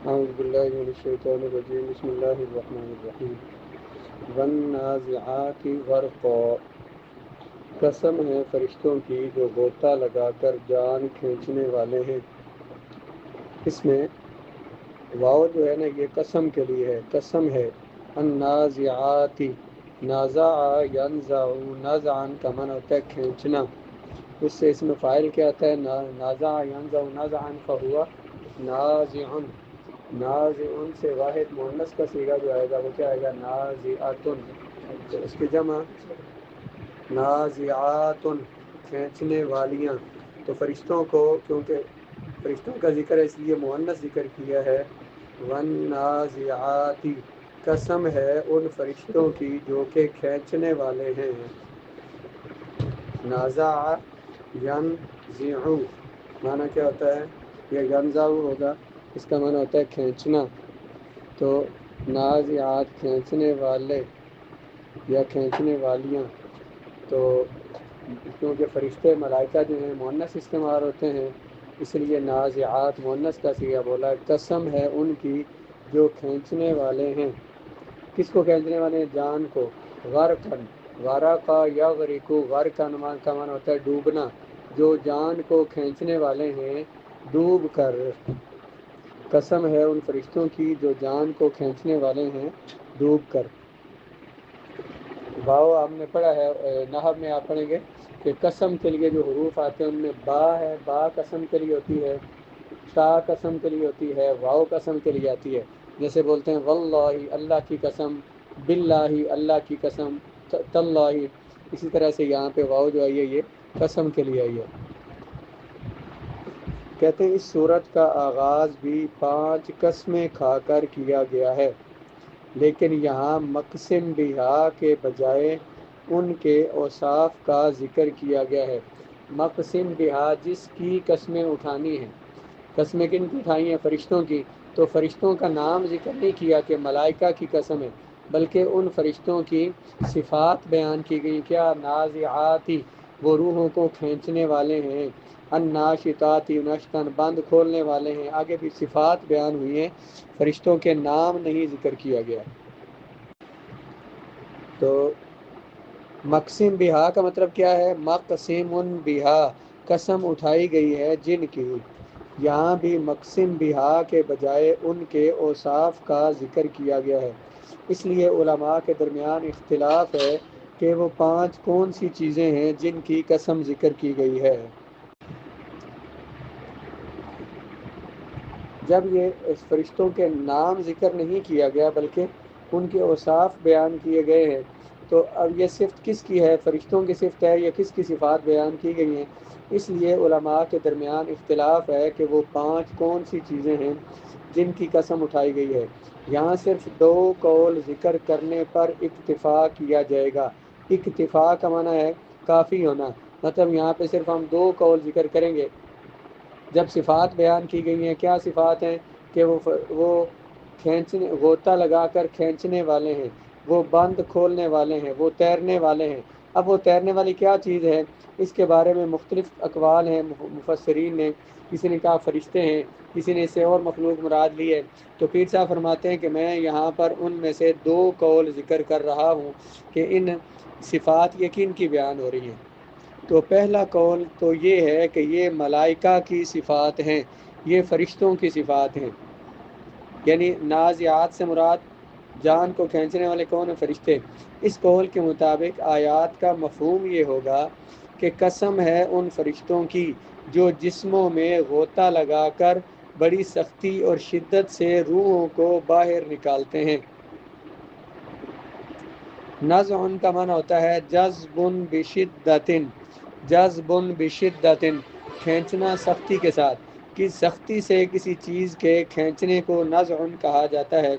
اعوذ باللہ من الشیطان الرجیم بسم اللہ الرحمن الرحیم والنازعات غرقا قسم ہے فرشتوں کی جو غوطہ لگا کر جان کھینچنے والے ہیں۔ اس میں واو جو ہے نا یہ قسم کے لیے ہے، قسم ہے۔ النازعات نازع ینزع نازعن کا معنی ہوتا ہے کھینچنا، اس سے اس میں فاعل کیا آتا ہے نازع ینزع نازعن فہوا نازع، نازع سے واحد مؤنث کا صیغہ جو آئے گا وہ کیا آئے گا نازعاتن، تو اس کی جمع نازعاتن کھینچنے والیاں۔ تو فرشتوں کو کیونکہ فرشتوں کا ذکر ہے اس لیے مؤنث ذکر کیا ہے۔ والنازعات قسم ہے ان فرشتوں کی جو کہ کھینچنے والے ہیں۔ نازع ینزع معنی کیا ہوتا ہے؟ یہ ینزع ہوگا، اس کا معنی ہوتا ہے کھینچنا۔ تو نازعات کھینچنے والے یا کھینچنے والیاں، تو کیونکہ فرشتے ملائکہ جو ہیں مؤنث استعمال ہوتے ہیں اس لیے نازعات مؤنث کا صیغہ بولا ہے۔ قسم ہے ان کی جو کھینچنے والے ہیں۔ کس کو کھینچنے والے ہیں؟ جان کو۔ غرقن غرقا یغرق غرقن کا معنی ہوتا ہے ڈوبنا، جو جان کو کھینچنے والے ہیں ڈوب کر۔ قسم ہے ان فرشتوں کی جو جان کو کھینچنے والے ہیں ڈوب کر۔ واو ہم نے پڑھا ہے، نحو میں آپ پڑھیں گے کہ قسم کے لیے جو حروف آتے ہیں ان میں با ہے، با قسم کے لیے ہوتی ہے، تا قسم کے لیے ہوتی ہے، واو قسم کے لیے آتی ہے۔ جیسے بولتے ہیں واللہ اللہ کی قسم، باللہ اللہ کی قسم، تاللہ، اسی طرح سے یہاں پہ واو جو آئی ہے یہ قسم کے لیے آئی ہے۔ کہتے ہیں اس صورت کا آغاز بھی 5 قسمیں کھا کر کیا گیا ہے، لیکن یہاں مقسم بہا کے بجائے ان کے اوصاف کا ذکر کیا گیا ہے۔ مقسم بہا جس کی قسمیں اٹھانی ہیں۔ قسمیں کن کی اٹھائی ہیں؟ فرشتوں کی۔ تو فرشتوں کا نام ذکر نہیں کیا کہ ملائکہ کی قسم ہے، بلکہ ان فرشتوں کی صفات بیان کی گئی۔ کیا؟ نازعاتی وہ روحوں کو کھینچنے والے ہیں، الناشطاتی نشطن بند کھولنے والے ہیں۔ آگے بھی صفات بیان ہوئی ہیں، فرشتوں کے نام نہیں ذکر کیا گیا۔ تو مقسم بہا کا مطلب کیا ہے؟ مقسم بہا قسم اٹھائی گئی ہے جن کی۔ یہاں بھی مقسم بہا کے بجائے ان کے اوصاف کا ذکر کیا گیا ہے، اس لیے علماء کے درمیان اختلاف ہے کہ وہ 5 کون سی چیزیں ہیں جن کی قسم ذکر کی گئی ہے۔ جب یہ اس فرشتوں کے نام ذکر نہیں کیا گیا بلکہ ان کے اوصاف بیان کیے گئے ہیں، تو اب یہ صفت کس کی ہے؟ فرشتوں کی صفت ہے یا کس کی صفات بیان کی گئی ہیں؟ اس لیے علماء کے درمیان اختلاف ہے کہ وہ 5 کون سی چیزیں ہیں جن کی قسم اٹھائی گئی ہے۔ یہاں صرف 2 قول ذکر کرنے پر اکتفا کیا جائے گا۔ اکتفا کا معنی ہے کافی ہونا، مطلب یہاں پہ صرف ہم 2 قول ذکر کریں گے۔ جب صفات بیان کی گئی ہیں، کیا صفات ہیں؟ کہ وہ کھینچنے غوطہ لگا کر کھینچنے والے ہیں، وہ بند کھولنے والے ہیں، وہ تیرنے والے ہیں۔ اب وہ تیرنے والی کیا چیز ہے؟ اس کے بارے میں مختلف اقوال ہیں مفسرین نے۔ کسی نے کہا فرشتے ہیں، کسی نے اس سے اور مخلوق مراد لی ہے۔ تو پیر صاحب فرماتے ہیں کہ میں یہاں پر ان میں سے 2 قول ذکر کر رہا ہوں کہ ان صفات یقین کی بیان ہو رہی ہیں۔ تو پہلا قول تو یہ ہے کہ یہ ملائکہ کی صفات ہیں، یہ فرشتوں کی صفات ہیں، یعنی نازعات سے مراد جان کو کھینچنے والے کون ہیں؟ فرشتے۔ اس قول کے مطابق آیات کا مفہوم یہ ہوگا کہ قسم ہے ان فرشتوں کی جو جسموں میں غوطہ لگا کر بڑی سختی اور شدت سے روحوں کو باہر نکالتے ہیں۔ نزع کا معنی ہوتا ہے جذب بشدت، جذب بشدت کھینچنا سختی کے ساتھ۔ کہ سختی سے کسی چیز کے کھینچنے کو نزع کہا جاتا ہے،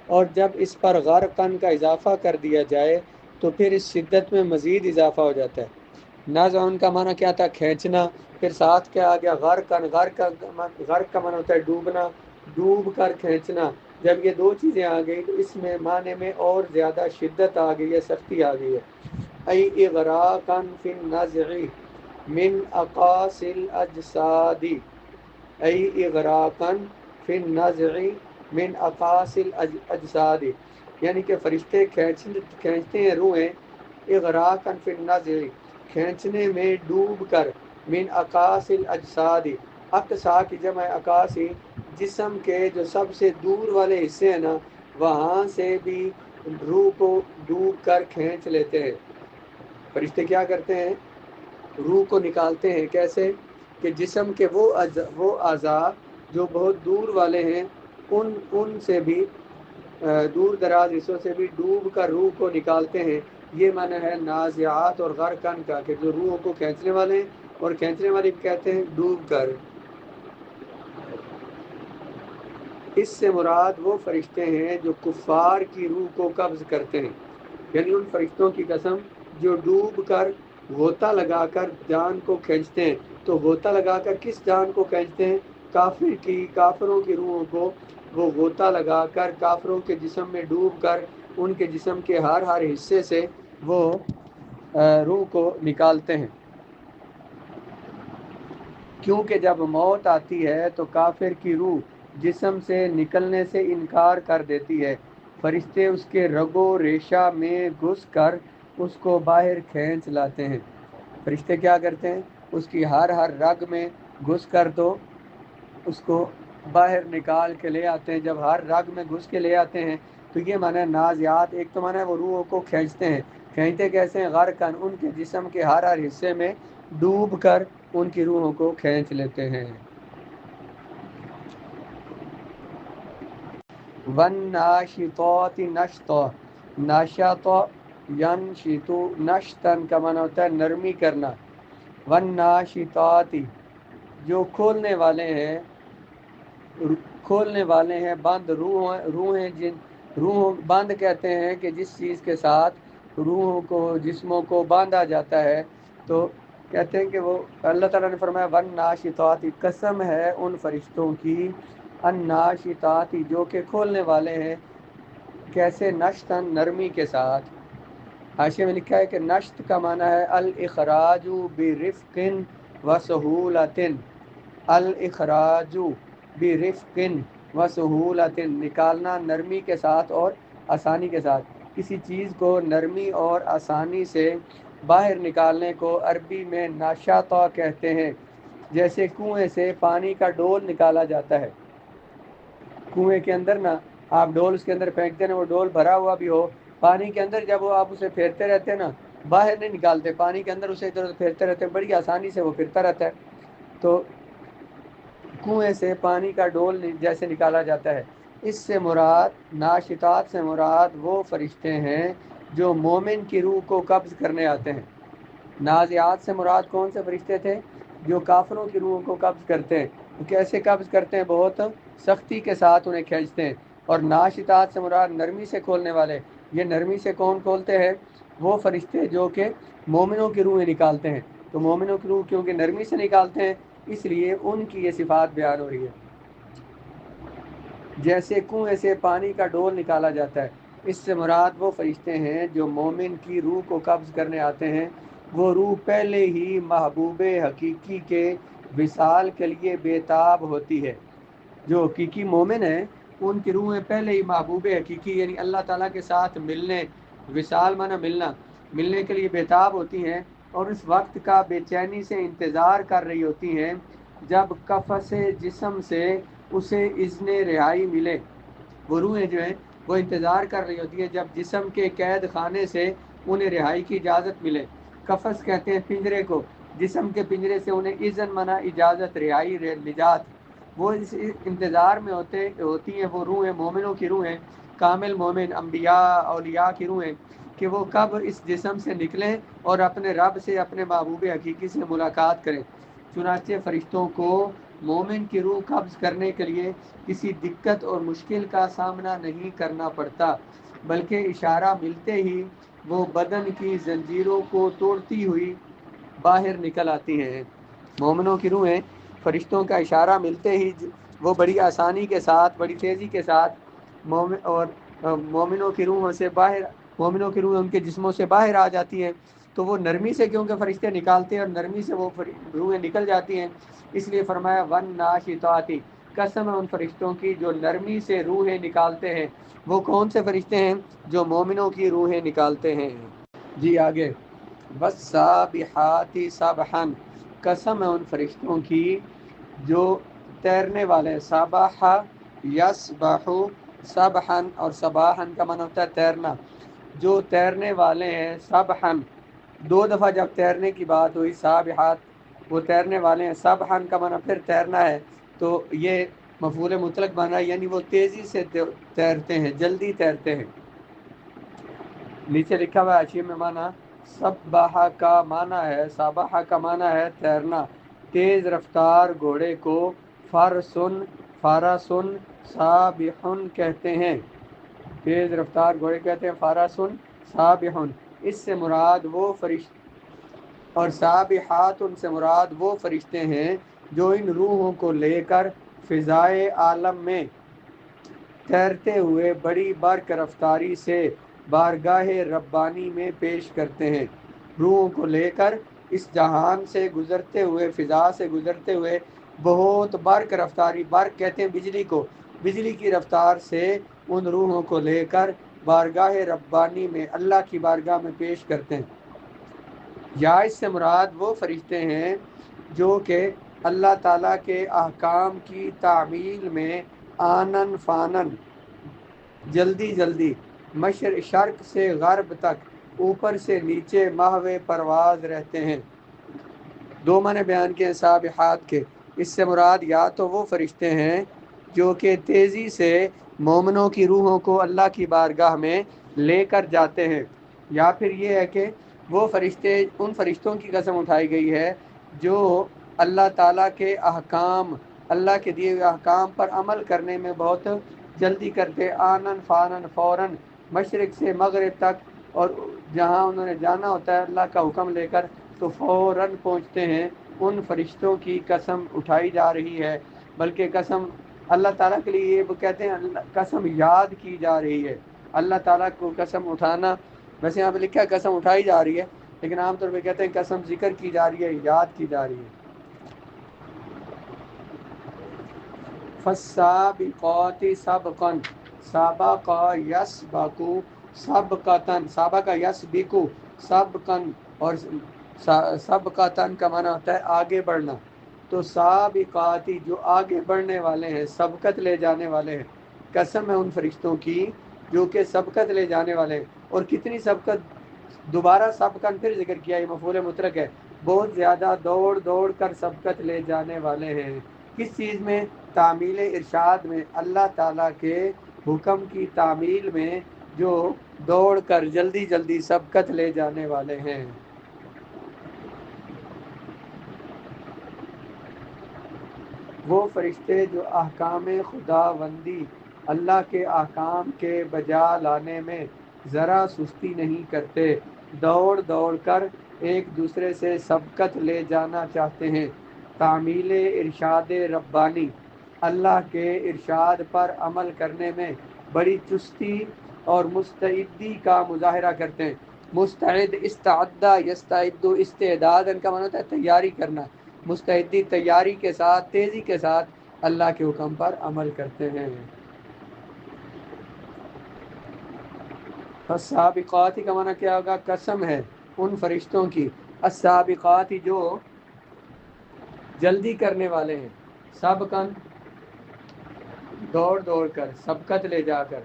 اور جب اس پر غرقن کا اضافہ کر دیا جائے تو پھر اس شدت میں مزید اضافہ ہو جاتا ہے۔ نزع کا معنی کیا تھا؟ کھینچنا، پھر ساتھ کیا آ گیا؟ غرقن، غرق کا معنی ہوتا ہے ڈوبنا، ڈوب کر کھینچنا۔ جب یہ 2 چیزیں آ گئی تو اس میں معنی میں اور زیادہ شدت آ گئی ہے، سختی آ گئی ہے۔ ای اغراقا فی النزع من اقاصی الاجساد، ای اغراقا فی النزع من اقاصل اجساد، یعنی کہ فرشتے کھینچتے ہیں روحیں، اغراقا فی النزع، کھینچنے میں ڈوب کر، من اقاصل اجساد، اقصا کی جمع اقاصی، جسم کے جو سب سے دور والے حصے ہیں نا، وہاں سے بھی روح کو ڈوب کر کھینچ لیتے ہیں۔ فرشتے کیا کرتے ہیں؟ روح کو نکالتے ہیں۔ کیسے؟ کہ جسم کے وہ اعضاء جو بہت دور والے ہیں، ان سے بھی دور دراز حصوں سے بھی ڈوب کر روح کو نکالتے ہیں۔ یہ معنی ہے نازعات اور غرقن کا، کہ جو روحوں کو کھینچنے والے ہیں، اور کھینچنے والے کہتے ہیں ڈوب کر۔ اس سے مراد وہ فرشتے ہیں جو کفار کی روح کو قبض کرتے ہیں، یعنی ان فرشتوں کی قسم جو ڈوب کر غوطہ لگا کر جان کو کھینچتے ہیں۔ تو غوطہ لگا کر کس جان کو کھینچتے ہیں؟ کافروں کی روحوں کو وہ غوطہ لگا کر کافروں کے جسم میں ڈوب کر ان کے جسم کے ہر حصے سے وہ روح کو نکالتے ہیں۔ کیونکہ جب موت آتی ہے تو کافر کی روح جسم سے نکلنے سے انکار کر دیتی ہے، فرشتے اس کے رگ و ریشہ میں گھس کر اس کو باہر کھینچ لاتے ہیں۔ فرشتے کیا کرتے ہیں؟ اس کی ہر رگ میں گھس کر تو اس کو باہر نکال کے لے آتے ہیں۔ جب ہر رگ میں گھس کے لے آتے ہیں تو یہ معنی نازعات، ایک تو معنی وہ روحوں کو کھینچتے ہیں۔ کھینچتے کیسے ہیں؟ غرقن، ان کے جسم کے ہر حصے میں ڈوب کر ان کی روحوں کو کھینچ لیتے ہیں۔ وَالنَّاشِطَاتِ نَشْطًا، ناشط ینشط، نشطن کا معنی ہوتا ہے نرمی کرنا۔ وَالنَّاشِطَاتِ، جو کھولنے والے ہیں بند، روح بند کہتے ہیں کہ جس چیز کے ساتھ روحوں کو، جسموں کو باندھا جاتا ہے، تو کہتے ہیں کہ وہ اللہ تعالیٰ نے فرمایا وَالنَّاشِطَاتِ، قسم ہے ان فرشتوں کی، الناشطات جو کہ کھولنے والے ہیں۔ کیسے؟ نشتن، نرمی کے ساتھ۔ حاشیے میں لکھا ہے کہ نشت کا معنی ہے الاخراج برفق وسہولۃ، الاخراج برفق وسہولۃ، نکالنا نرمی کے ساتھ اور آسانی کے ساتھ۔ کسی چیز کو نرمی اور آسانی سے باہر نکالنے کو عربی میں ناشطہ کہتے ہیں۔ جیسے کنویں سے پانی کا ڈول نکالا جاتا ہے، کنویں کے اندر نا آپ ڈول اس کے اندر پھینکتے ہیں، وہ ڈول بھرا ہوا بھی ہو، پانی کے اندر جب وہ آپ اسے پھیرتے رہتے ہیں نا، باہر نہیں نکالتے، پانی کے اندر اسے ادھر ادھر پھیرتے رہتے ہیں، بڑی آسانی سے وہ پھرتا رہتا ہے۔ تو کنویں سے پانی کا ڈول جیسے نکالا جاتا ہے۔ اس سے مراد، ناشطات سے مراد وہ فرشتے ہیں جو مومن کی روح کو قبض کرنے آتے ہیں۔ نازعات سے مراد کون سے فرشتے تھے؟ جو کافروں کی روحوں کو قبض کرتے ہیں۔ وہ کیسے قبض کرتے ہیں؟ بہت سختی کے ساتھ انہیں کھینچتے ہیں۔ اور ناشطات سے مراد نرمی سے کھولنے والے۔ یہ نرمی سے کون کھولتے ہیں؟ وہ فرشتے جو کہ مومنوں کی روحیں نکالتے ہیں۔ تو مومنوں کی روح کیونکہ نرمی سے نکالتے ہیں، اس لیے ان کی یہ صفات بیان ہو رہی ہے۔ جیسے کنویں سے پانی کا ڈول نکالا جاتا ہے، اس سے مراد وہ فرشتے ہیں جو مومن کی روح کو قبض کرنے آتے ہیں۔ وہ روح پہلے ہی محبوب حقیقی کے وصال کے لیے بےتاب ہوتی ہے۔ جو حقیقی مومن ہیں ان کی روحیں پہلے ہی محبوب حقیقی یعنی اللہ تعالیٰ کے ساتھ ملنے، وصال معنی ملنے کے لیے بےتاب ہوتی ہیں، اور اس وقت کا بے چینی سے انتظار کر رہی ہوتی ہیں جب قفس جسم سے اسے اذن رہائی ملے۔ وہ روحیں جو ہیں وہ انتظار کر رہی ہوتی ہیں جب جسم کے قید خانے سے انہیں رہائی کی اجازت ملے۔ قفس کہتے ہیں پنجرے کو، جسم کے پنجرے سے انہیں اذن منع اجازت، رہائی، نجات، وہ اس انتظار میں ہوتی ہیں۔ وہ روحیں مومنوں کی روحیں، کامل مومن، انبیاء، اولیاء کی روحیں، کہ وہ کب اس جسم سے نکلیں اور اپنے رب سے، اپنے محبوب حقیقی سے ملاقات کریں۔ چنانچہ فرشتوں کو مومن کی روح قبض کرنے کے لیے کسی دقت اور مشکل کا سامنا نہیں کرنا پڑتا، بلکہ اشارہ ملتے ہی وہ بدن کی زنجیروں کو توڑتی ہوئی باہر نکل آتی ہیں۔ مومنوں کی روحیں فرشتوں کا اشارہ ملتے ہی وہ بڑی آسانی کے ساتھ، بڑی تیزی کے ساتھ مومنوں کی روحوں سے باہر، مومنوں کی روحیں ان کے جسموں سے باہر آ جاتی ہیں۔ تو وہ نرمی سے کیونکہ فرشتے نکالتے ہیں اور نرمی سے وہ روحیں نکل جاتی ہیں، اس لیے فرمایا ون ناشطات، قسم ہے ان فرشتوں کی جو نرمی سے روحیں نکالتے ہیں۔ وہ کون سے فرشتے ہیں؟ جو مومنوں کی روحیں نکالتے ہیں۔ جی آگے، والسابحات سبحا، قسم ہے ان فرشتوں کی جو تیرنے والے ہیں۔ سبح یسبح سبحا، اور سباحا کا معنی ہوتا ہے تیرنا، جو تیرنے والے ہیں۔ سبحا، دو دفعہ جب تیرنے کی بات ہوئی، سابحات وہ تیرنے والے ہیں، سبحا کا معنی پھر تیرنا ہے، تو یہ مفعول مطلق بنا، یعنی وہ تیزی سے تیرتے ہیں، جلدی تیرتے ہیں۔ نیچے لکھا ہوا ہے حاشیے میں معنی، سبحہ کا معنی ہے، سبحہ کا معنی ہے تیرنا، تیز رفتار گھوڑے کو فرسن سابحن کہتے ہیں، تیز رفتار گھوڑے کہتے ہیں فرسن سابحن۔ اس سے مراد وہ فرشتے، اور سابحات ان سے مراد وہ فرشتے ہیں جو ان روحوں کو لے کر فضائے عالم میں تیرتے ہوئے بڑی برق رفتاری سے بارگاہ ربانی میں پیش کرتے ہیں۔ روحوں کو لے کر اس جہان سے گزرتے ہوئے، فضا سے گزرتے ہوئے بہت برق رفتاری، برق کہتے ہیں بجلی کو، بجلی کی رفتار سے ان روحوں کو لے کر بارگاہ ربانی میں، اللہ کی بارگاہ میں پیش کرتے ہیں۔ یا اس سے مراد وہ فرشتے ہیں جو کہ اللہ تعالیٰ کے احکام کی تعمیل میں آنن فانن، جلدی جلدی، شرق سے غرب تک، اوپر سے نیچے محو پرواز رہتے ہیں۔ دو معنی بیان کیے سابحات کے، اس سے مراد یا تو وہ فرشتے ہیں جو کہ تیزی سے مومنوں کی روحوں کو اللہ کی بارگاہ میں لے کر جاتے ہیں، یا پھر یہ ہے کہ وہ فرشتے، ان فرشتوں کی قسم اٹھائی گئی ہے جو اللہ تعالیٰ کے احکام، اللہ کے دیے ہوئے احکام پر عمل کرنے میں بہت جلدی کرتے، آنن فانن، فوراً، مشرق سے مغرب تک، اور جہاں انہوں نے جانا ہوتا ہے اللہ کا حکم لے کر تو فوراً پہنچتے ہیں۔ ان فرشتوں کی قسم اٹھائی جا رہی ہے، بلکہ قسم اللہ تعالیٰ کے لیے یہ وہ کہتے ہیں قسم یاد کی جا رہی ہے۔ اللہ تعالیٰ کو قسم اٹھانا، ویسے یہاں پہ لکھا ہے قسم اٹھائی جا رہی ہے، لیکن عام طور پہ کہتے ہیں قسم ذکر کی جا رہی ہے، یاد کی جا رہی ہے۔ فالسابقات سبقا، سابق یسبق سبقتن، سابق یسبق سبقا، اور سبقتن کا معنی ہوتا ہے آگے بڑھنا، تو سابقاتی جو آگے بڑھنے والے ہیں، سبقت لے جانے والے ہیں، قسم ہے ان فرشتوں کی جو کہ سبقت لے جانے والے ہیں۔ اور کتنی سبقت، دوبارہ سبقن پھر ذکر کیا، یہ مفعول مطلق ہے، بہت زیادہ دوڑ دوڑ کر سبقت لے جانے والے ہیں۔ کس چیز میں؟ تعمیل ارشاد میں، اللہ تعالیٰ کے حکم کی تعمیل میں جو دوڑ کر جلدی جلدی سبقت لے جانے والے ہیں۔ وہ فرشتے جو احکام خداوندی، اللہ کے احکام کے بجا لانے میں ذرا سستی نہیں کرتے، دوڑ دوڑ کر ایک دوسرے سے سبقت لے جانا چاہتے ہیں، تعمیل ارشاد ربانی، اللہ کے ارشاد پر عمل کرنے میں بڑی چستی اور مستعدی کا مظاہرہ کرتے ہیں۔ مستعد، استعدہ یستعد، استعداد کا معنی ہوتا ہے تیاری کرنا، مستعدی تیاری کے ساتھ، تیزی کے ساتھ اللہ کے حکم پر عمل کرتے ہیں۔ السابقات کا معنی کیا ہوگا؟ قسم ہے ان فرشتوں کی، السابقات جو جلدی کرنے والے ہیں، سابقاً دوڑ دوڑ کر، سبقت لے جا کر،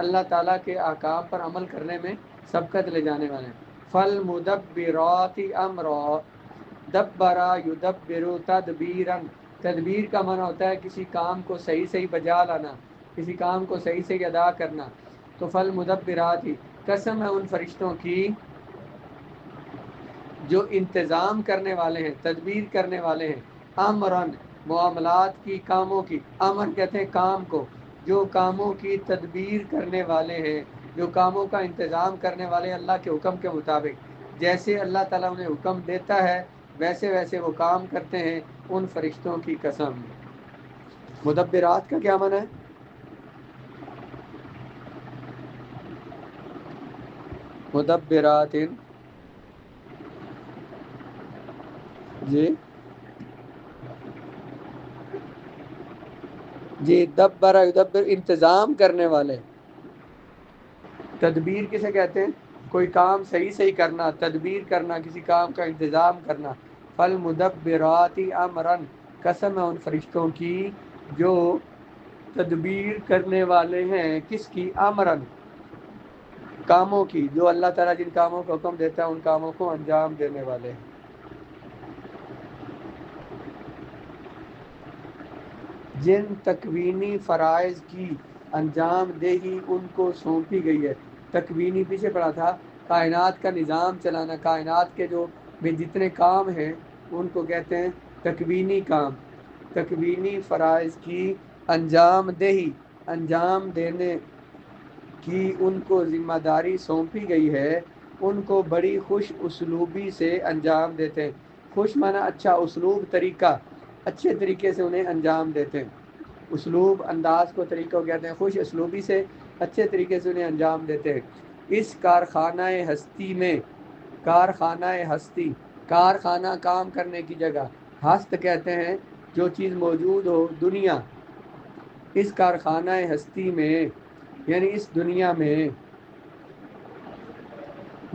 اللہ تعالیٰ کے احکام پر عمل کرنے میں سبقت لے جانے والے ہیں۔ فالمدبرات امرا، دبرا یدبر تدبیرا، تدبیر کا معنی ہوتا ہے کسی کام کو صحیح صحیح بجا لانا، کسی کام کو صحیح صحیح ادا کرنا، تو فالمدبرات، قسم ہے ان فرشتوں کی جو انتظام کرنے والے ہیں، تدبیر کرنے والے ہیں، امرن، معاملات کی، کاموں کی، امر کہتے ہیں کام کو، جو کاموں کی تدبیر کرنے والے ہیں، جو کاموں کا انتظام کرنے والے اللہ کے حکم کے مطابق، جیسے اللہ تعالیٰ انہیں حکم دیتا ہے ویسے ویسے وہ کام کرتے ہیں، ان فرشتوں کی قسم۔ مدبرات کا کیا معنی ہے؟ مدبرات، جی جی دبر یدبر انتظام کرنے والے. تدبیر کسے کہتے ہیں؟ کوئی کام صحیح صحیح کرنا، تدبیر کرنا، کسی کام کا انتظام کرنا. فالمدبرات امرا، قسم ہے ان فرشتوں کی جو تدبیر کرنے والے ہیں. کس کی؟ امرن، کاموں کی. جو اللہ تعالیٰ جن کاموں کا حکم دیتا ہے ان کاموں کو انجام دینے والے ہیں. جن تکوینی فرائض کی انجام دہی ان کو سونپی گئی ہے. تکوینی پیچھے پڑا تھا، کائنات کا نظام چلانا. کائنات کے جو میں جتنے کام ہیں ان کو کہتے ہیں تکوینی کام. تکوینی فرائض کی انجام دہی، انجام دینے کی ان کو ذمہ داری سونپی گئی ہے. ان کو بڑی خوش اسلوبی سے انجام دیتے ہیں. خوش معنی اچھا، اسلوب طریقہ، اچھے طریقے سے انہیں انجام دیتے ہیں. اسلوب، انداز کو طریقہ کو کہتے ہیں. خوش اسلوبی سے اچھے طریقے سے انہیں انجام دیتے ہیں. اس کارخانہ ہستی میں، کارخانہ ہستی، کارخانہ کام کرنے کی جگہ، ہست کہتے ہیں جو چیز موجود ہو، دنیا. اس کارخانہ ہستی میں یعنی اس دنیا میں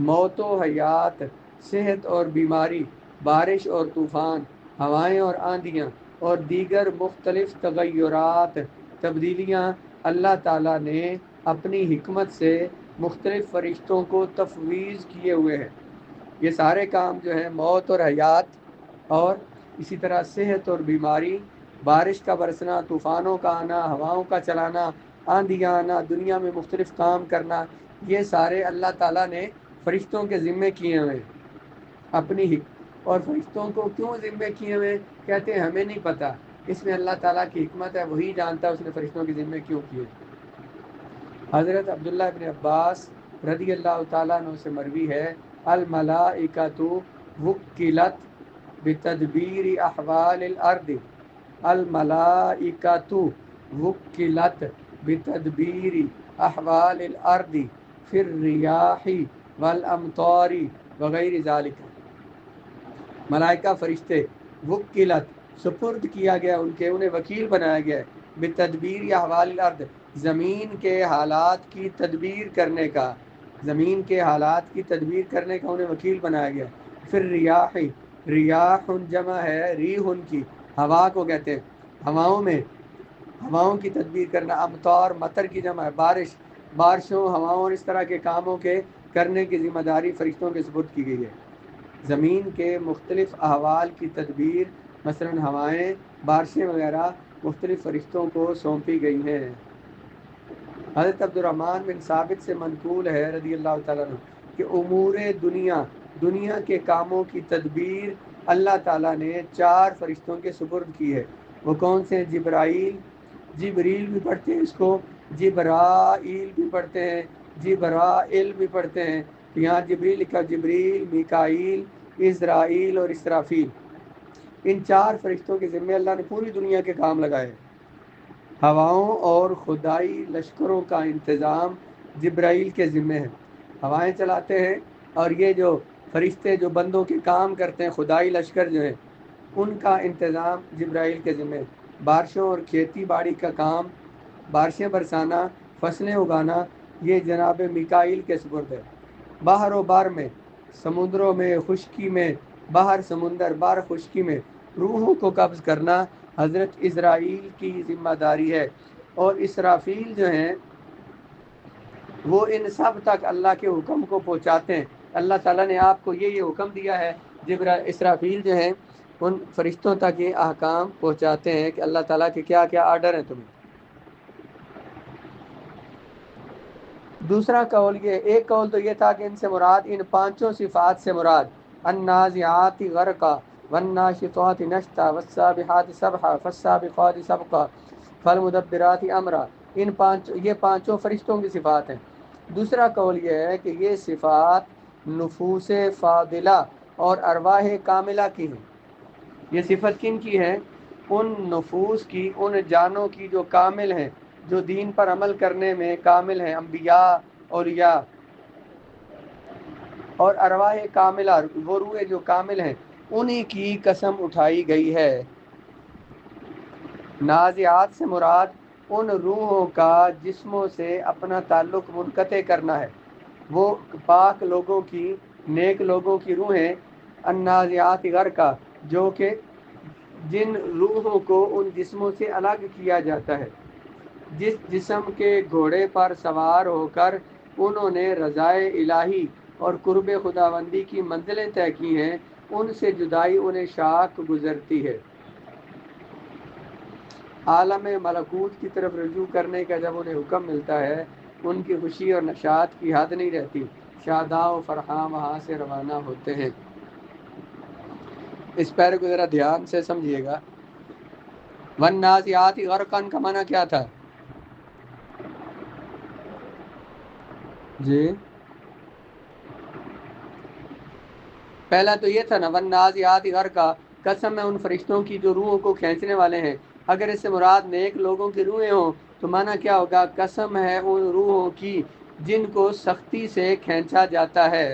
موت و حیات، صحت اور بیماری، بارش اور طوفان، ہوائیں اور آندیاں اور دیگر مختلف تغیرات، تبدیلیاں اللہ تعالیٰ نے اپنی حکمت سے مختلف فرشتوں کو تفویض کیے ہوئے ہیں. یہ سارے کام جو ہیں موت اور حیات، اور اسی طرح صحت اور بیماری، بارش کا برسنا، طوفانوں کا آنا، ہواؤں کا چلانا، آندیاں آنا، دنیا میں مختلف کام کرنا، یہ سارے اللہ تعالیٰ نے فرشتوں کے ذمے کیے ہوئے اپنی اور فرشتوں کو کیوں ذمے کیے ہوئے کہتے ہیں ہمیں نہیں پتہ. اس میں اللہ تعالیٰ کی حکمت ہے، وہی جانتا ہے اس نے فرشتوں کے ذمے کیوں کیے. حضرت عبداللہ ابن عباس رضی اللہ تعالیٰ عنہ سے مروی ہے، الملائکۃ وکلت بتدبیر احوال الارض، الملائکۃ وکلت بتدبیر احوال الارض فی الریاح والامطار وغیر ذالک. ملائکہ فرشتے وکلت سپرد کیا گیا ان کے، انہیں وکیل بنایا گیا ہے. بتدبیر احوال الارض، زمین کے حالات کی تدبیر کرنے کا، زمین کے حالات کی تدبیر کرنے کا انہیں وکیل بنایا گیا. پھر ریاح، ریاح جمع ہے ریح کی، ہوا کو کہتے ہیں. ہواؤں میں، ہواؤں کی تدبیر کرنا. امطار مطر کی جمع ہے، بارش، بارشوں، ہواؤں اور اس طرح کے کاموں کے کرنے کی ذمہ داری فرشتوں کے سپرد کی گئی ہے. زمین کے مختلف احوال کی تدبیر، مثلا ہوائیں، بارشیں وغیرہ مختلف فرشتوں کو سونپی گئی ہیں. حضرت عبد الرحمن بن ثابت سے منقول ہے رضی اللہ تعالیٰ عنہ کہ امور دنیا، دنیا کے کاموں کی تدبیر اللہ تعالیٰ نے 4 فرشتوں کے سپرد کی ہے. وہ کون سے ہیں؟ جبرائیل، جبریل بھی پڑھتے ہیں اس کو، جبرائیل بھی پڑھتے ہیں، جبرائیل بھی پڑھتے ہیں. یہاں جبریل لکھا، جبریل، میکائیل، اسرائیل اور اسرافیل. ان 4 فرشتوں کے ذمے اللہ نے پوری دنیا کے کام لگائے. ہواؤں اور خدائی لشکروں کا انتظام جبرائیل کے ذمے ہے. ہوائیں چلاتے ہیں، اور یہ جو فرشتے جو بندوں کے کام کرتے ہیں، خدائی لشکر جو ہیں، ان کا انتظام جبرائیل کے ذمے. بارشوں اور کھیتی باڑی کا کام، بارشیں برسانا، فصلیں اگانا، یہ جناب میکائیل کے سپرد ہے. بحر و بر میں، سمندروں میں، خشکی میں، باہر سمندر، بار خشکی میں روحوں کو قبض کرنا حضرت اسرائیل کی ذمہ داری ہے. اور اسرافیل جو ہیں وہ ان سب تک اللہ کے حکم کو پہنچاتے ہیں. اللہ تعالیٰ نے آپ کو یہ حکم دیا ہے. اسرافیل جو ہیں ان فرشتوں تک یہ احکام پہنچاتے ہیں کہ اللہ تعالیٰ کے کیا کیا آرڈر ہیں تمہیں. دوسرا قول یہ، ایک قول تو یہ تھا کہ ان سے مراد ان 5 صفات سے مراد النازعات غرقا والناشطات نشطا والسابحات سبحا فالسابقات سبقا فالمدبرات امرا. یہ 5 فرشتوں کی صفات ہیں. دوسرا قول یہ ہے کہ یہ صفات نفوس فاضلہ اور ارواح کاملہ کی ہیں. یہ صفت کن کی ہے؟ ان نفوس کی، ان جانوں کی جو کامل ہیں، جو دین پر عمل کرنے میں کامل ہیں، انبیاء، اولیاء. اور ارواح کاملہ، وہ روحیں جو کامل ہیں، انہی کی قسم اٹھائی گئی ہے. نازعات سے مراد ان روحوں کا جسموں سے اپنا تعلق منقطع کرنا ہے، وہ پاک لوگوں کی، نیک لوگوں کی روحیں، النازعات غرقا، جو کہ جن روحوں کو ان جسموں سے الگ کیا جاتا ہے، جس جسم کے گھوڑے پر سوار ہو کر انہوں نے رضائے الہی اور قرب خداوندی کی منزلیں طے کی ہیں، ان سے جدائی انہیں شاق گزرتی ہے۔ عالم ملکوت کی طرف رجوع کرنے کا جب انہیں حکم ملتا ہے، ان کی خوشی اور نشاط کی حد نہیں رہتی، شاداں و فرحاں وہاں سے روانہ ہوتے ہیں۔ اس پیرے کو ذرا دھیان سے سمجھیے گا۔ والنازعات غرقا کا معنی کیا تھا؟ جی پہلا تو یہ تھا نا، والنازعات غرقا، قسم ہے ان فرشتوں کی جو روحوں کو کھینچنے والے ہیں۔ اگر اس سے مراد نیک لوگوں کی روحیں ہوں تو معنی کیا ہوگا؟ قسم ہے ان روحوں کی جن کو سختی سے کھینچا جاتا ہے،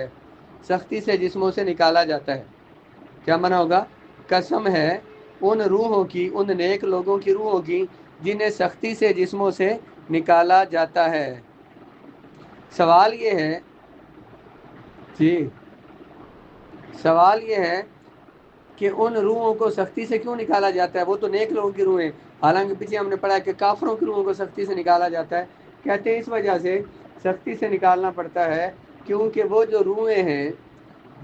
سختی سے جسموں سے نکالا جاتا ہے۔ کیا معنی ہوگا؟ قسم ہے ان روحوں کی، ان نیک لوگوں کی روحوں کی جنہیں سختی سے جسموں سے نکالا جاتا ہے۔ سوال یہ ہے جی سوال یہ ہے کہ ان روحوں کو سختی سے کیوں نکالا جاتا ہے؟ وہ تو نیک لوگوں کی روحیں، حالانکہ پیچھے ہم نے پڑھا کہ کافروں کی روحوں کو سختی سے نکالا جاتا ہے۔ کہتے ہیں اس وجہ سے سختی سے نکالنا پڑتا ہے کیونکہ وہ جو روحیں ہیں،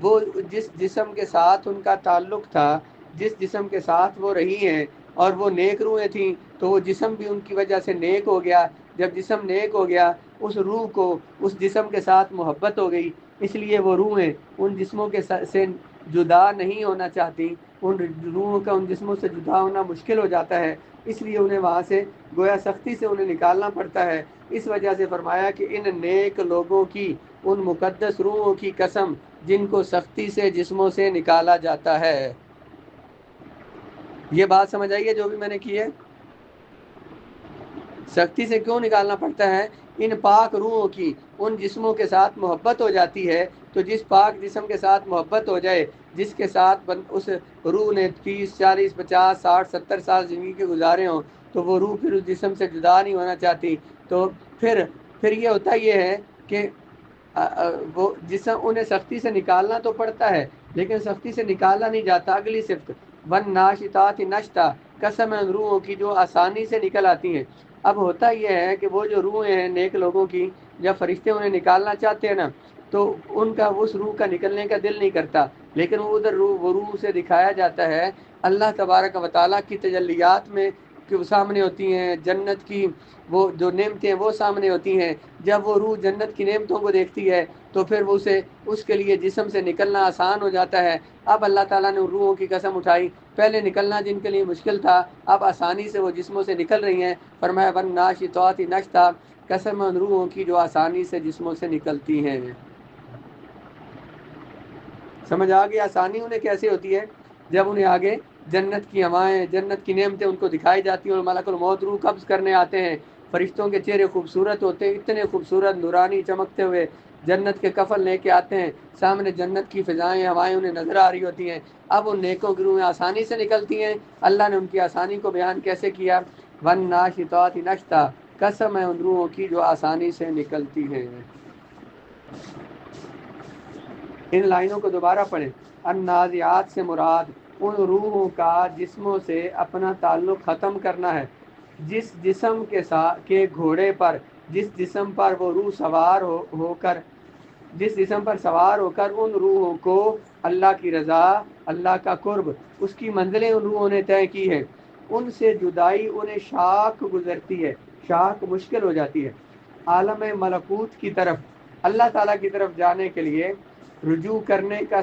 وہ جس جسم کے ساتھ ان کا تعلق تھا، جس جسم کے ساتھ وہ رہی ہیں، اور وہ نیک روحیں تھیں، تو وہ جسم بھی ان کی وجہ سے نیک ہو گیا۔ جب جسم نیک ہو گیا، اس روح کو اس جسم کے ساتھ محبت ہو گئی، اس لیے وہ روحیں ان جسموں کے سے جدا نہیں ہونا چاہتی، ان روحوں کا ان جسموں سے جدا ہونا مشکل ہو جاتا ہے، اس لیے انہیں وہاں سے گویا سختی سے انہیں نکالنا پڑتا ہے۔ اس وجہ سے فرمایا کہ ان نیک لوگوں کی، ان مقدس روحوں کی قسم جن کو سختی سے جسموں سے نکالا جاتا ہے۔ یہ بات سمجھ آئیے جو بھی میں نے کی ہے؟ سختی سے کیوں نکالنا پڑتا ہے؟ ان پاک روحوں کی ان جسموں کے ساتھ محبت ہو جاتی ہے، تو جس پاک جسم کے ساتھ محبت ہو جائے، جس کے ساتھ اس روح نے 30 40 50 60 70 سال زندگی کے گزارے ہوں، تو وہ روح پھر اس جسم سے جدا نہیں ہونا چاہتی۔ تو پھر یہ ہوتا یہ ہے کہ وہ جسم انہیں سختی سے نکالنا تو پڑتا ہے، لیکن سختی سے نکالا نہیں جاتا۔ اگلی صفت والناشطات نشطا، قسم ہے ان روحوں کی جو آسانی سے نکل آتی ہیں۔ اب ہوتا یہ ہے کہ وہ جو روحیں ہیں نیک لوگوں کی، جب فرشتے انہیں نکالنا چاہتے ہیں نا، تو ان کا اس روح کا نکلنے کا دل نہیں کرتا، لیکن وہ ادھر وہ روح سے دکھایا جاتا ہے اللہ تبارک و تعالیٰ کی تجلیات میں، کہ وہ سامنے ہوتی ہیں جنت کی، وہ جو نعمتیں وہ سامنے ہوتی ہیں۔ جب وہ روح جنت کی نعمتوں کو دیکھتی ہے تو پھر وہ اس کے لیے جسم سے نکلنا آسان ہو جاتا ہے۔ اب اللہ تعالیٰ نے روحوں کی قسم اٹھائی، پہلے نکلنا جن کے لیے مشکل تھا، اب آسانی سے وہ جسموں سے نکل رہی ہیں۔ فرمایا والناشطات نشطا، قسم ان روحوں کی جو آسانی سے جسموں سے نکلتی ہیں۔ سمجھ آ گئی آسانی انہیں کیسے ہوتی ہے؟ جب انہیں آگے جنت کی ہوائیں، جنت کی نعمتیں ان کو دکھائی جاتی ہیں، اور ملک الموت روح قبض کرنے آتے ہیں۔ فرشتوں کے چہرے خوبصورت ہوتے ہیں، اتنے خوبصورت نورانی چمکتے ہوئے، جنت کے کفن لے کے آتے ہیں، سامنے جنت کی فضائیں ہوائیں انہیں نظر آ رہی ہوتی ہیں۔ اب ان نیکوں کی روحیں آسانی سے نکلتی ہیں۔ اللہ نے ان کی آسانی کو بیان کیسے کیا؟ والناشطات نشطا، قسم ہے ان روحوں کی جو آسانی سے نکلتی ہیں۔ ان لائنوں کو دوبارہ پڑھیں۔ النازعات سے مراد ان روحوں کا جسموں سے اپنا تعلق ختم کرنا ہے، جس جسم کے گھوڑے پر، جس جسم پر وہ روح سوار ہو کر، جس جسم پر سوار ہو کر ان روحوں کو اللہ کی رضا، اللہ کا قرب، اس کی منزلیں ان روحوں نے طے کی ہے، ان سے جدائی انہیں شاق گزرتی ہے، شاق مشکل ہو جاتی ہے۔ عالم ملکوت کی طرف، اللہ تعالیٰ کی طرف جانے کے لیے رجوع کرنے کا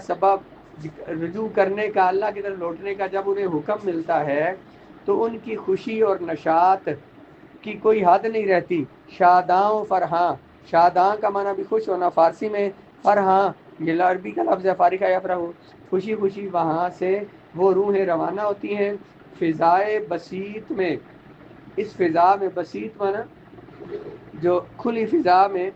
رجوع کرنے کا، اللہ کی طرف لوٹنے کا جب انہیں حکم ملتا ہے تو ان کی خوشی اور نشاط کی کوئی حد نہیں رہتی، شاداں و فرحاں۔ شاداں کا معنی بھی خوش ہونا، فارسی میں فرحاں یہ عربی کا لفظ ہے، فارغ یفرح، خوشی خوشی وہاں سے وہ روحیں روانہ ہوتی ہیں فضائے بسیط میں۔ اس فضا میں، بسیط معنی جو کھلی فضا میں،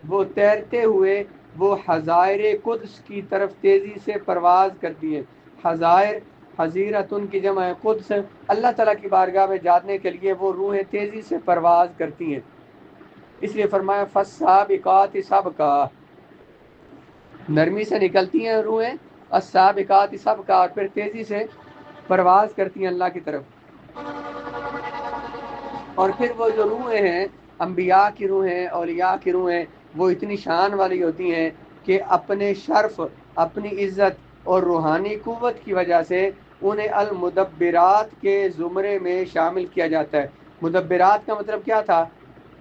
وہ تیرتے ہوئے وہ حظائر قدس کی طرف تیزی سے پرواز کرتی ہیں۔ حظائر حزیرتن کی جمع ہے قدس، اللہ تعالیٰ کی بارگاہ میں جانے کے لیے وہ روحیں تیزی سے پرواز کرتی ہیں، اس لیے فرمایا فالسابقات سبقا، نرمی سے نکلتی ہیں روحیں، السابقات سبقا، اور پھر تیزی سے پرواز کرتی ہیں اللہ کی طرف۔ اور پھر وہ جو روحیں ہیں، انبیاء کی روحیں، اولیاء کی روحیں، وہ اتنی شان والی ہوتی ہیں کہ اپنے شرف، اپنی عزت اور روحانی قوت کی وجہ سے انہیں المدبرات کے زمرے میں شامل کیا جاتا ہے۔ مدبرات کا مطلب کیا تھا؟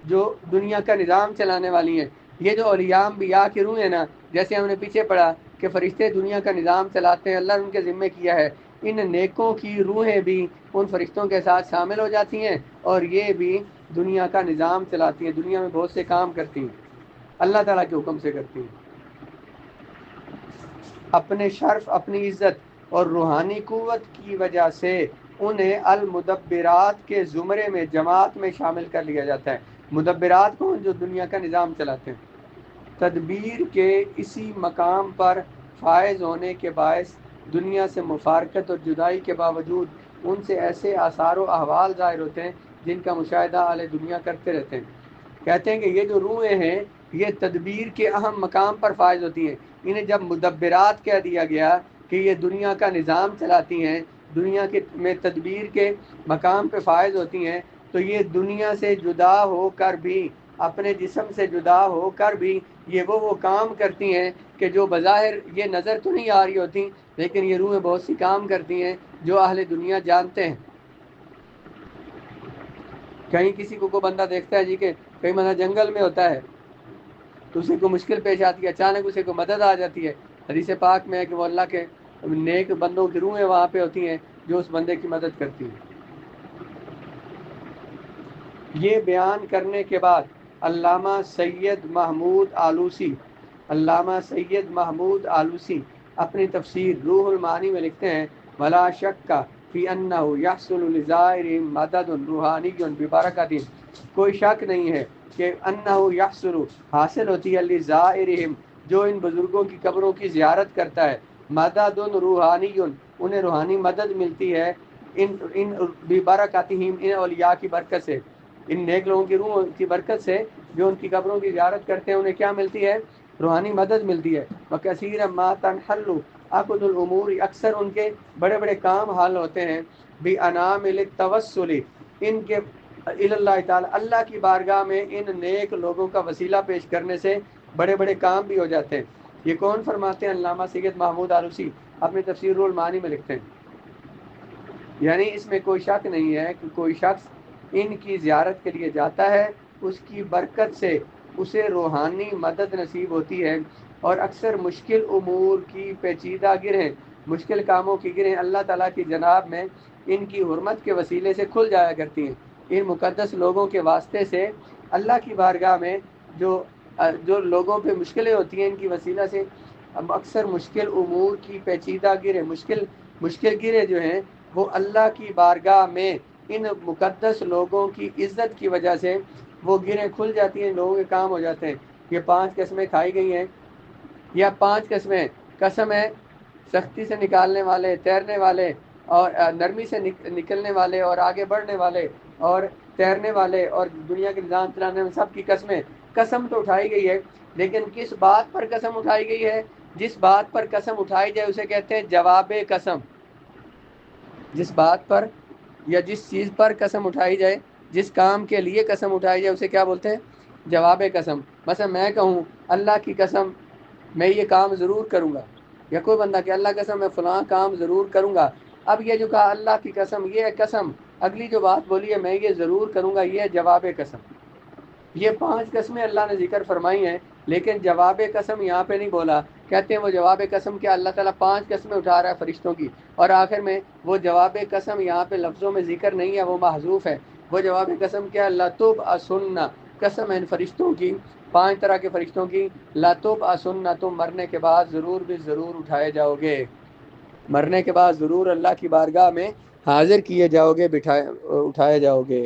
جو دنیا کا نظام چلانے والی ہیں۔ یہ جو اولیاء انبیاء کی روح ہے نا، جیسے ہم نے پیچھے پڑھا کہ فرشتے دنیا کا نظام چلاتے ہیں، اللہ نے ان کے ذمے کیا ہے، ان نیکوں کی روحیں بھی ان فرشتوں کے ساتھ شامل ہو جاتی ہیں اور یہ بھی دنیا کا نظام چلاتی ہیں، دنیا میں بہت سے کام کرتی ہیں، اللہ تعالیٰ کے حکم سے کرتی ہیں۔ اپنے شرف، اپنی عزت اور روحانی قوت کی وجہ سے انہیں المدبرات کے زمرے میں، جماعت میں شامل کر لیا جاتا ہے۔ مدبرات کون؟ جو دنیا کا نظام چلاتے ہیں۔ تدبیر کے اسی مقام پر فائز ہونے کے باعث دنیا سے مفارقت اور جدائی کے باوجود ان سے ایسے آثار و احوال ظاہر ہوتے ہیں جن کا مشاہدہ اہل دنیا کرتے رہتے ہیں۔ کہتے ہیں کہ یہ جو روحیں ہیں یہ تدبیر کے اہم مقام پر فائز ہوتی ہیں۔ انہیں جب مدبرات کہہ دیا گیا کہ یہ دنیا کا نظام چلاتی ہیں، دنیا کے میں تدبیر کے مقام پہ فائز ہوتی ہیں، تو یہ دنیا سے جدا ہو کر بھی، اپنے جسم سے جدا ہو کر بھی یہ وہ کام کرتی ہیں کہ جو بظاہر یہ نظر تو نہیں آ رہی ہوتی، لیکن یہ روحیں بہت سی کام کرتی ہیں جو اہل دنیا جانتے ہیں۔ کہیں کسی کو کوئی بندہ دیکھتا ہے جی کہ کئی بندہ جنگل میں ہوتا ہے تو اسے کوئی مشکل پیش آتی ہے، اچانک اسے کوئی مدد آ جاتی ہے، حدیث پاک میں ہے کہ وہ اللہ کے نیک بندوں کی روحیں وہاں پہ ہوتی ہیں جو اس بندے کی مدد کرتی ہیں۔ یہ بیان کرنے کے بعد علامہ سید محمود آلوسی اپنی تفسیر روح المعانی میں لکھتے ہیں ولا شک فی انہ یحصل للزائر مدد روحانی ببرکۃ، کوئی شک نہیں ہے کہ انہ یحصل، حاصل ہوتی ہے للزائرہم، جو ان بزرگوں کی قبروں کی زیارت کرتا ہے، مدد روحانی، انہیں روحانی مدد ملتی ہے، ان ببرکاتہم، ان اولیاء کی برکت سے، ان نیک لوگوں کی روح کی برکت سے جو ان کی قبروں کی زیارت کرتے ہیں انہیں کیا ملتی ہے؟ روحانی مدد ملتی ہے۔ وَكَثِيرًا مَا تَنْحَلُّ عَقْدُ الْأُمُورِ، اکثر ان کے بڑے بڑے کام حل ہوتے ہیں بِأَنَامِلِ التَّوَسُّلِ، ان کے اللہ تعالیٰ، اللہ کی بارگاہ میں ان نیک لوگوں کا وسیلہ پیش کرنے سے بڑے بڑے کام بھی ہو جاتے ہیں۔ یہ کون فرماتے ہیں؟ علامہ سید محمود آلوسی اپنی تفسیر روح المعانی میں لکھتے ہیں۔ یعنی اس میں کوئی شک نہیں ہے کہ کوئی شخص ان کی زیارت کے لیے جاتا ہے، اس کی برکت سے اسے روحانی مدد نصیب ہوتی ہے، اور اکثر مشکل امور کی پیچیدہ گرہیں، مشکل کاموں کی گرہیں اللہ تعالیٰ کی جناب میں ان کی حرمت کے وسیلے سے کھل جایا کرتی ہیں۔ ان مقدس لوگوں کے واسطے سے اللہ کی بارگاہ میں جو لوگوں پہ مشکلیں ہوتی ہیں، ان کی وسیلہ سے اکثر مشکل امور کی پیچیدہ گرہیں، مشکل گرہیں جو ہیں وہ اللہ کی بارگاہ میں ان مقدس لوگوں کی عزت کی وجہ سے وہ گرہیں کھل جاتی ہیں، لوگوں کے کام ہو جاتے ہیں۔ یہ 5 قسمیں کھائی گئی ہیں، یا 5 قسمیں، قسم ہے سختی سے نکالنے والے، تیرنے والے، اور نرمی سے نکلنے والے، اور آگے بڑھنے والے، اور تیرنے والے، اور دنیا کے نظام چلانے میں، سب کی قسمیں، قسم تو اٹھائی گئی ہے، لیکن کس بات پر قسم اٹھائی گئی ہے؟ جس بات پر قسم اٹھائی جائے اسے کہتے ہیں جواب قسم۔ جس بات پر یا جس چیز پر قسم اٹھائی جائے، جس کام کے لیے قسم اٹھائی جائے اسے کیا بولتے ہیں؟ جواب قسم۔ مثلا میں کہوں اللہ کی قسم میں یہ کام ضرور کروں گا، یا کوئی بندہ کہ اللہ قسم میں فلاں کام ضرور کروں گا، اب یہ جو کہا اللہ کی قسم، یہ ہے قسم، اگلی جو بات بولی ہے میں یہ ضرور کروں گا، یہ ہے جواب قسم۔ یہ 5 قسمیں اللہ نے ذکر فرمائی ہیں، لیکن جواب قسم یہاں پہ نہیں بولا۔ کہتے ہیں وہ جواب قسم کیا اللہ تعالیٰ 5 قسمیں اٹھا رہا ہے فرشتوں کی، اور آخر میں وہ جواب قسم یہاں پہ لفظوں میں ذکر نہیں ہے، وہ محذوف ہے۔ وہ جواب قسم کیا؟ لَتُبْعَثُنَّ، قسم ہے ان فرشتوں کی، 5 طرح کے فرشتوں کی، لَتُبْعَثُنَّ، تم مرنے کے بعد ضرور بھی ضرور اٹھائے جاؤ گے، مرنے کے بعد ضرور اللہ کی بارگاہ میں حاضر کیے جاؤ گے، اٹھائے جاؤ گے۔